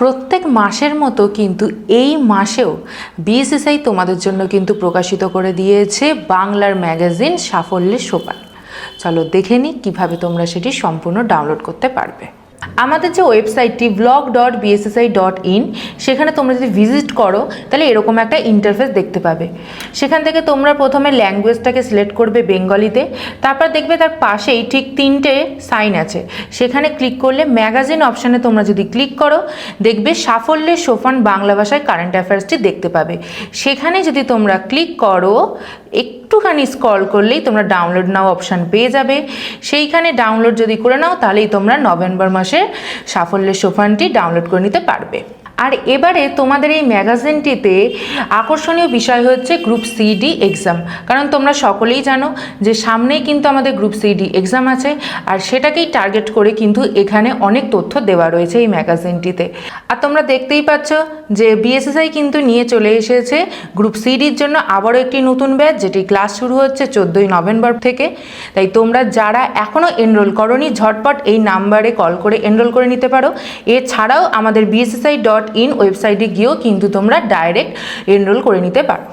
প্রত্যেক মাসের মতো কিন্তু এই মাসেও বিএসএসআই তোমাদের জন্য কিন্তু প্রকাশিত করে দিয়েছে বাংলার ম্যাগাজিন সাফল্যের সোপান। চলো দেখে নিই কীভাবে তোমরা সেটি সম্পূর্ণ ডাউনলোড করতে পারবে। আমাদের যে ওয়েবসাইটটি blog.bssai.in সেখানে তোমরা যদি ভিজিট করো তাহলে এরকম একটা ইন্টারফেস দেখতে পাবে। সেখান থেকে তোমরা প্রথমে ল্যাঙ্গুয়েজটাকে সিলেক্ট করবে বেঙ্গলিতে, তারপর দেখবে তার পাশেই ঠিক 3টে সাইন আছে, সেখানে ক্লিক করলে ম্যাগাজিন অপশানে তোমরা যদি ক্লিক করো দেখবে সাফল্যের সোপান বাংলা ভাষায় কারেন্ট অ্যাফেয়ার্সটি দেখতে পাবে। সেখানে যদি তোমরা ক্লিক করো একটুখানি স্ক্রল করলেই তোমরা ডাউনলোড নাও অপশান পেয়ে যাবে। সেইখানে ডাউনলোড যদি করে নাও তাহলেই তোমরা নভেম্বর মাসে সাফল্যের সোপানটি ডাউনলোড করে নিতে পারবে। আর এবারে তোমাদের এই ম্যাগাজিনটিতে আকর্ষণীয় বিষয় হচ্ছে গ্রুপ সিডি এক্সাম, কারণ তোমরা সকলেই জানো যে সামনেই কিন্তু আমাদের গ্রুপ সিডি এক্সাম আছে, আর সেটাকেই টার্গেট করে কিন্তু এখানে অনেক তথ্য দেওয়া রয়েছে এই ম্যাগাজিনটিতে। আর তোমরা দেখতেই পাচ্ছ যে বিএসএসআই কিন্তু নিয়ে চলে এসেছে গ্রুপ সিডির জন্য আবারও একটি নতুন ব্যাচ, যেটি ক্লাস শুরু হচ্ছে 14ই নভেম্বর থেকে। তাই তোমরা যারা এখনও এনরোল করোনি ঝটপট এই নাম্বারে কল করে এনরোল করে নিতে পারো। এছাড়াও আমাদের bssai.in ওয়েবসাইটে গিয়েও কিন্তু তোমরা ডাইরেক্ট এনরোল করে নিতে পারো।